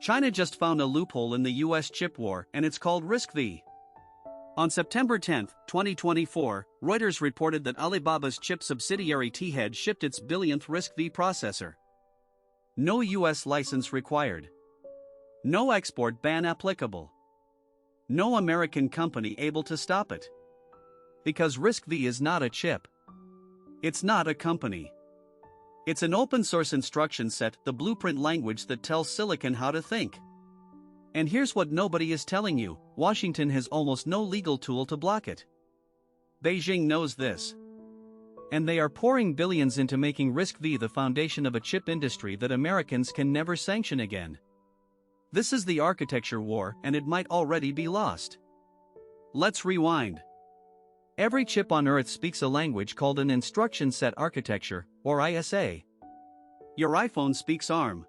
China just found a loophole in the US chip war, and it's called RISC-V. On September 10, 2024, Reuters reported that Alibaba's chip subsidiary T-Head shipped its billionth RISC-V processor. No US license required. No export ban applicable. No American company able to stop it. Because RISC-V is not a chip. It's not a company. It's an open-source instruction set, the blueprint language that tells silicon how to think. And here's what nobody is telling you: Washington has almost no legal tool to block it. Beijing knows this. And they are pouring billions into making RISC-V the foundation of a chip industry that Americans can never sanction again. This is the architecture war, and it might already be lost. Let's rewind. Every chip on Earth speaks a language called an instruction set architecture, or ISA. Your iPhone speaks ARM.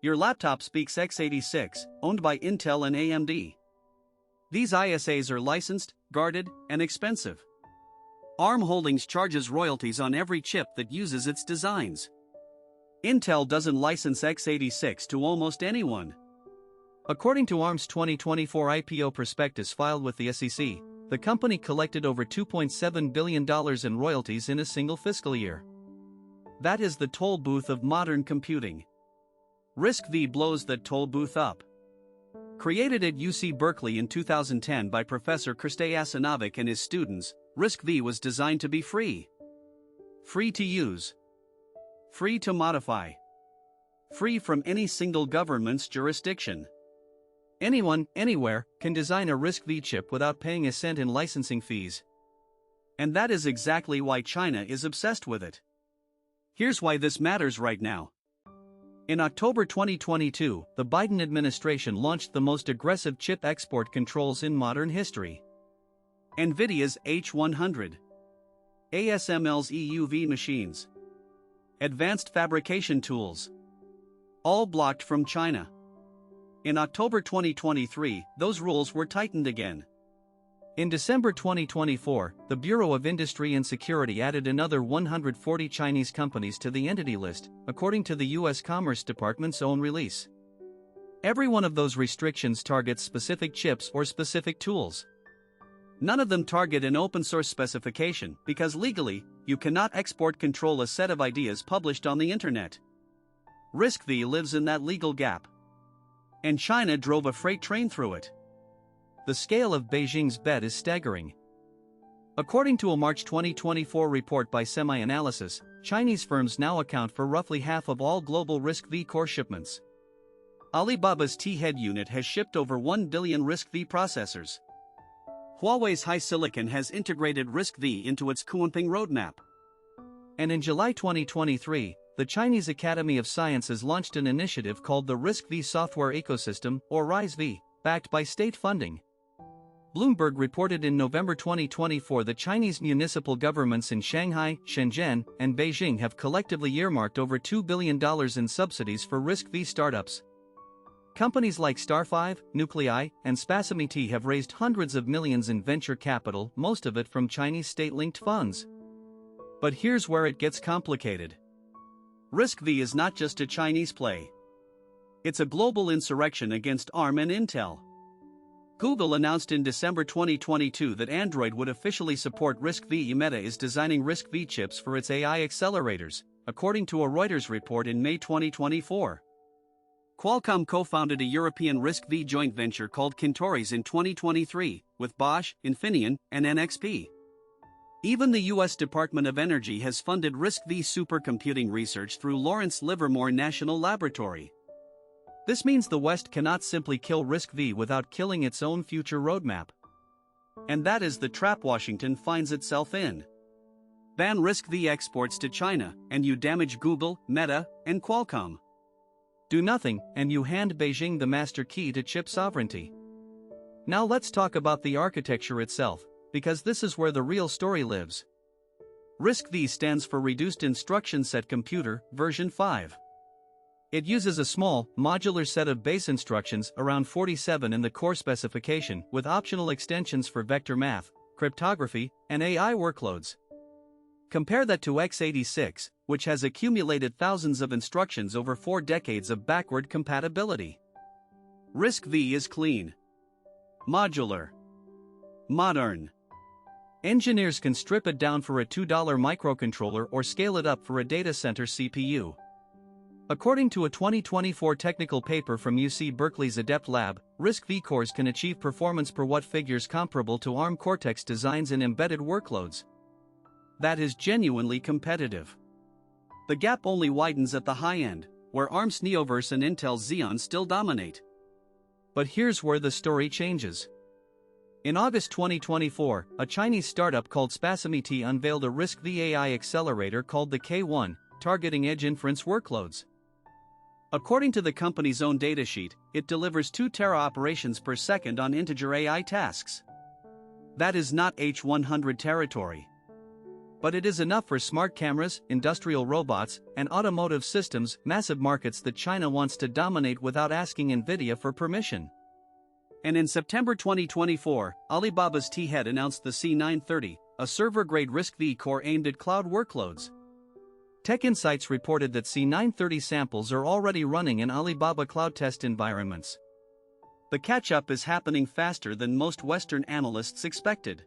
Your laptop speaks x86, owned by Intel and AMD. These ISAs are licensed, guarded, and expensive. ARM Holdings charges royalties on every chip that uses its designs. Intel doesn't license x86 to almost anyone. According to ARM's 2024 IPO prospectus filed with the SEC, the company collected over $2.7 billion in royalties in a single fiscal year. That is the toll booth of modern computing. RISC-V blows that toll booth up. Created at UC Berkeley in 2010 by Professor Kristay Asanovic and his students, RISC-V was designed to be free. Free to use. Free to modify. Free from any single government's jurisdiction. Anyone, anywhere, can design a RISC-V chip without paying a cent in licensing fees. And that is exactly why China is obsessed with it. Here's why this matters right now. In October 2022, the Biden administration launched the most aggressive chip export controls in modern history. NVIDIA's H100, ASML's EUV machines, advanced fabrication tools, all blocked from China. In October 2023, those rules were tightened again. In December 2024, the Bureau of Industry and Security added another 140 Chinese companies to the entity list, according to the U.S. Commerce Department's own release. Every one of those restrictions targets specific chips or specific tools. None of them target an open-source specification, because legally, you cannot export control a set of ideas published on the internet. RISC-V lives in that legal gap. And China drove a freight train through it. The scale of Beijing's bet is staggering. According to a March 2024 report by SemiAnalysis, Chinese firms now account for roughly half of all global RISC-V core shipments. Alibaba's T-Head unit has shipped over 1 billion RISC-V processors. Huawei's HiSilicon has integrated RISC-V into its Kunping roadmap. And in July 2023, the Chinese Academy of Sciences launched an initiative called the RISC-V Software Ecosystem, or RISC-V, backed by state funding. Bloomberg reported in November 2024 that Chinese municipal governments in Shanghai, Shenzhen, and Beijing have collectively earmarked over $2 billion in subsidies for RISC-V startups. Companies like Star5, Nuclei, and SpaceMT have raised hundreds of millions in venture capital, most of it from Chinese state-linked funds. But here's where it gets complicated. RISC-V is not just a Chinese play. It's a global insurrection against ARM and Intel. Google announced in December 2022 that Android would officially support RISC-V. Meta is designing RISC-V chips for its AI accelerators, according to a Reuters report in May 2024. Qualcomm co-founded a European RISC-V joint venture called Kintoris in 2023, with Bosch, Infineon, and NXP. Even the U.S. Department of Energy has funded RISC-V supercomputing research through Lawrence Livermore National Laboratory. This means the West cannot simply kill RISC-V without killing its own future roadmap. And that is the trap Washington finds itself in. Ban RISC-V exports to China, and you damage Google, Meta, and Qualcomm. Do nothing, and you hand Beijing the master key to chip sovereignty. Now let's talk about the architecture itself, because this is where the real story lives. RISC-V stands for Reduced Instruction Set Computer, version 5. It uses a small, modular set of base instructions, around 47 in the core specification, with optional extensions for vector math, cryptography, and AI workloads. Compare that to x86, which has accumulated thousands of instructions over 4 decades of backward compatibility. RISC-V is clean, modular, modern. Engineers can strip it down for a $2 microcontroller or scale it up for a data center CPU. According to a 2024 technical paper from UC Berkeley's ADEPT Lab, RISC-V cores can achieve performance per watt figures comparable to ARM Cortex designs in embedded workloads. That is genuinely competitive. The gap only widens at the high end, where ARM's Neoverse and Intel's Xeon still dominate. But here's where the story changes. In August 2024, a Chinese startup called SemiAnalysis unveiled a RISC-V AI accelerator called the K1, targeting edge inference workloads. According to the company's own datasheet, it delivers 2 tera operations per second on integer AI tasks. That is not H100 territory. But it is enough for smart cameras, industrial robots, and automotive systems, massive markets that China wants to dominate without asking NVIDIA for permission. And in September 2024, Alibaba's T-Head announced the C930, a server-grade RISC-V core aimed at cloud workloads. TechInsights reported that C930 samples are already running in Alibaba cloud test environments. The catch-up is happening faster than most Western analysts expected.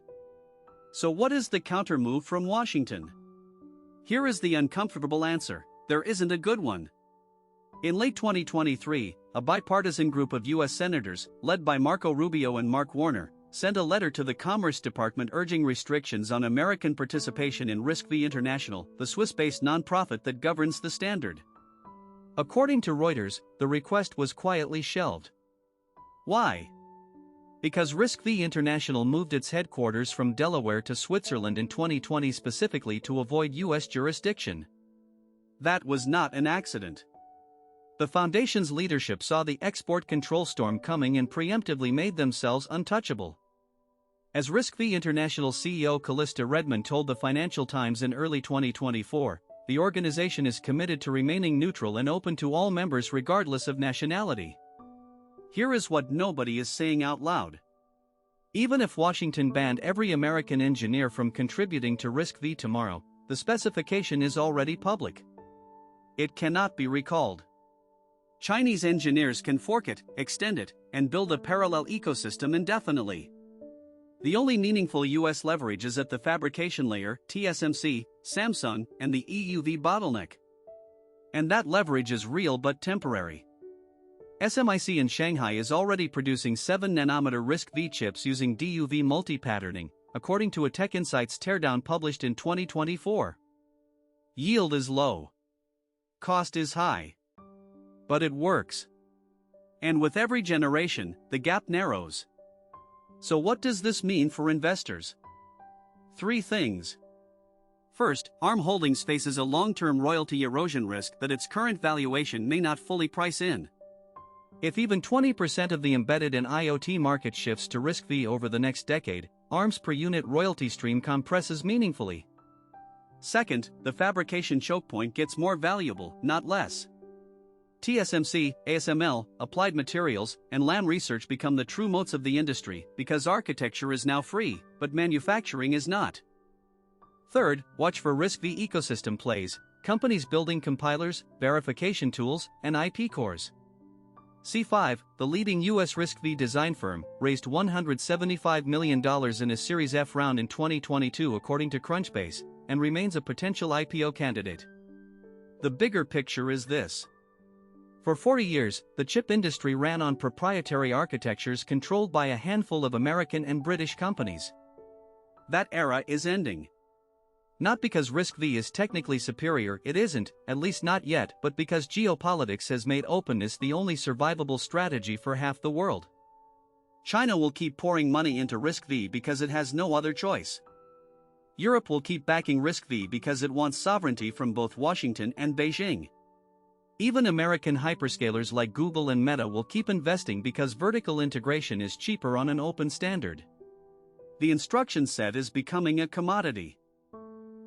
So what is the counter-move from Washington? Here is the uncomfortable answer: there isn't a good one. In late 2023, a bipartisan group of U.S. senators, led by Marco Rubio and Mark Warner, sent a letter to the Commerce Department urging restrictions on American participation in RISC-V International, the Swiss-based nonprofit that governs the standard. According to Reuters, the request was quietly shelved. Why? Because RISC-V International moved its headquarters from Delaware to Switzerland in 2020 specifically to avoid U.S. jurisdiction. That was not an accident. The foundation's leadership saw the export control storm coming and preemptively made themselves untouchable. As RISC-V International CEO Callista Redmond told the Financial Times in early 2024, the organization is committed to remaining neutral and open to all members regardless of nationality. Here is what nobody is saying out loud. Even if Washington banned every American engineer from contributing to RISC-V tomorrow, the specification is already public. It cannot be recalled. Chinese engineers can fork it, extend it, and build a parallel ecosystem indefinitely. The only meaningful US leverage is at the fabrication layer, TSMC, Samsung, and the EUV bottleneck. And that leverage is real but temporary. SMIC in Shanghai is already producing 7nm RISC-V chips using DUV multi-patterning, according to a TechInsights Teardown published in 2024. Yield is low. Cost is high. But it works. And with every generation, the gap narrows. So what does this mean for investors? 3 things. First, ARM Holdings faces a long-term royalty erosion risk that its current valuation may not fully price in. If even 20% of the embedded and IoT market shifts to RISC-V over the next decade, ARM's per-unit royalty stream compresses meaningfully. Second, the fabrication choke point gets more valuable, not less. TSMC, ASML, Applied Materials, and Lam Research become the true moats of the industry because architecture is now free, but manufacturing is not. Third, watch for RISC-V ecosystem plays, companies building compilers, verification tools, and IP cores. C5, the leading U.S. RISC-V design firm, raised $175 million in a Series F round in 2022 according to Crunchbase, and remains a potential IPO candidate. The bigger picture is this. For 40 years, the chip industry ran on proprietary architectures controlled by a handful of American and British companies. That era is ending. Not because RISC-V is technically superior, it isn't, at least not yet, but because geopolitics has made openness the only survivable strategy for half the world. China will keep pouring money into RISC-V because it has no other choice. Europe will keep backing RISC-V because it wants sovereignty from both Washington and Beijing. Even American hyperscalers like Google and Meta will keep investing because vertical integration is cheaper on an open standard. The instruction set is becoming a commodity.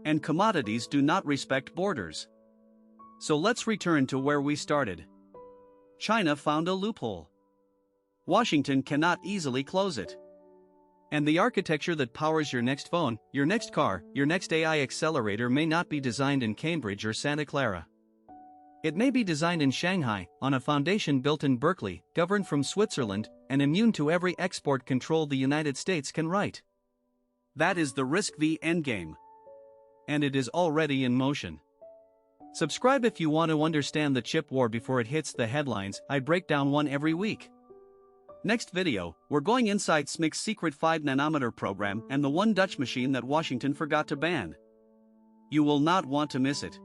And commodities do not respect borders. So let's return to where we started. China found a loophole. Washington cannot easily close it. And the architecture that powers your next phone, your next car, your next AI accelerator may not be designed in Cambridge or Santa Clara. It may be designed in Shanghai, on a foundation built in Berkeley, governed from Switzerland, and immune to every export control the United States can write. That is the RISC-V endgame. And it is already in motion. Subscribe if you want to understand the chip war before it hits the headlines. I break down one every week. Next video, we're going inside SMIC's secret 5nm program and the one Dutch machine that Washington forgot to ban. You will not want to miss it.